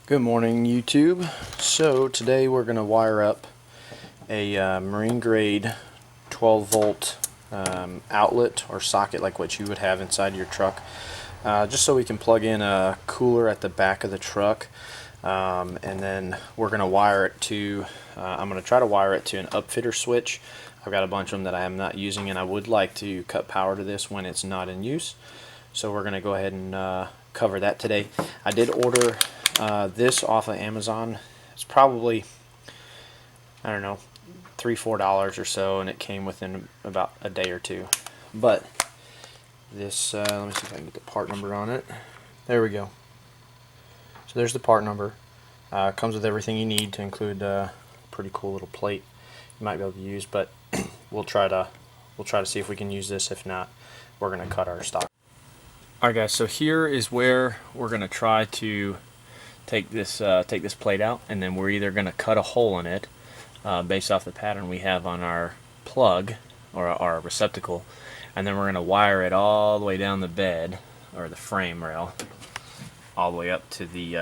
Good morning, YouTube. So today we're going to wire up a marine grade 12 volt outlet or socket like what you would have inside your truck, just so we can plug in a cooler at the back of the truck, and then we're going to wire it to I'm going to try to wire it to an upfitter switch. I've got a bunch of them that I am not using, and I would like to cut power to this when it's not in use, so we're going to go ahead and cover that today. I did order this off of Amazon. It's probably, I don't know, $3–4 or so, and it came within about a day or two. But this, let me see if I can get the part number on it. There we go. So there's the part number. Comes with everything you need, to include a pretty cool little plate you might be able to use. But we'll try to see if we can use this. If not, we're gonna cut our stock. All right, guys. So here is where we're gonna try to take this plate out, and then we're either going to cut a hole in it based off the pattern we have on our plug or our receptacle, and then we're going to wire it all the way down the bed or the frame rail all the way up to the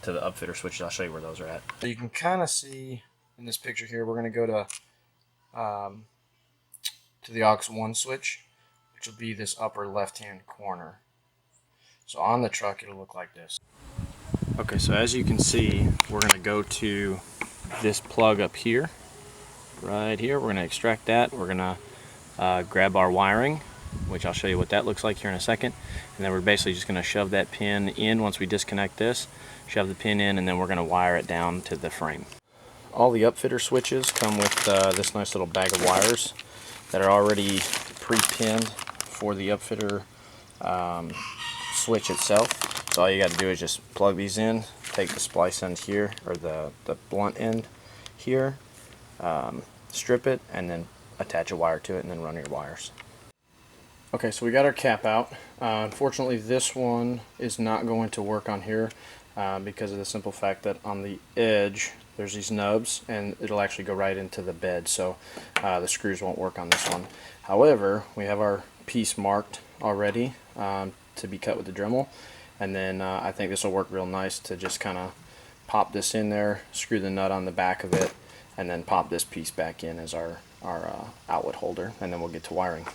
upfitter switches. I'll show you where those are at. So you can kind of see in this picture here, we're going to go to the aux 1 switch, which will be this upper left hand corner. So on the truck it'll look like this. Okay, so as you can see, we're going to go to this plug up here, right here. We're going to extract that. We're going to grab our wiring, which I'll show you what that looks like here in a second. And then we're basically just going to shove that pin in once we disconnect this, shove the pin in, and then we're going to wire it down to the frame. All the upfitter switches come with this nice little bag of wires that are already pre-pinned for the upfitter switch itself. So all you got to do is just plug these in, take the splice end here, or the blunt end here, strip it, and then attach a wire to it, and then run your wires. Okay, so we got our cap out. Unfortunately, this one is not going to work on here because of the simple fact that on the edge there's these nubs, and it'll actually go right into the bed, so the screws won't work on this one. However, we have our piece marked already to be cut with the Dremel. And then I think this will work real nice to just kind of pop this in there, screw the nut on the back of it, and then pop this piece back in as our outlet holder, and then we'll get to wiring.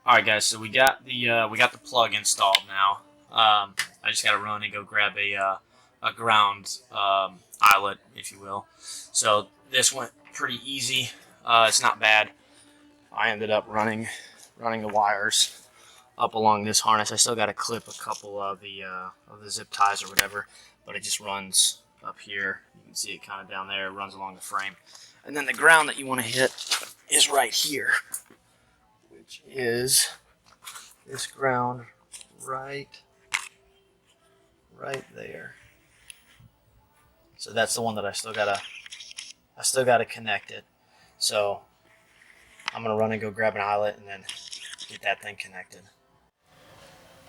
All right, guys. So we got the plug installed now. I just got to run and go grab a ground eyelet, if you will. So this went pretty easy. It's not bad. I ended up running the wires up along this harness. I still got to clip a couple of the zip ties or whatever, but it just runs up here. You can see it kind of down there. It runs along the frame, and then the ground that you want to hit is right here, which is this ground right there. So that's the one that I still gotta connect it. So I'm gonna run and go grab an eyelet and then get that thing connected.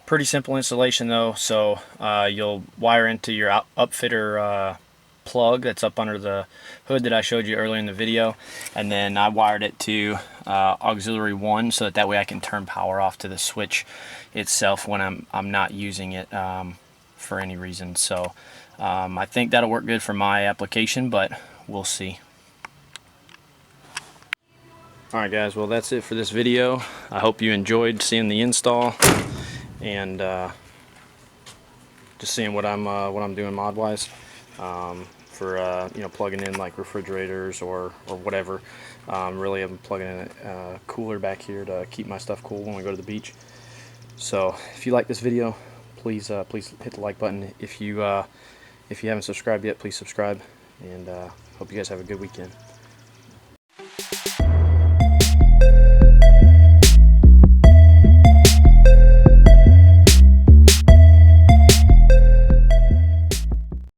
Pretty simple installation though. So you'll wire into your upfitter plug that's up under the hood that I showed you earlier in the video, and then I wired it to auxiliary 1 so that way I can turn power off to the switch itself when I'm not using it for any reason. So I think that'll work good for my application, but we'll see. Alright guys, well that's it for this video. I hope you enjoyed seeing the install and just seeing what I'm doing mod wise for you know, plugging in like refrigerators or whatever. Really I'm plugging in a cooler back here to keep my stuff cool when we go to the beach. So if you like this video, please hit the like button. If you haven't subscribed yet, please subscribe, and hope you guys have a good weekend.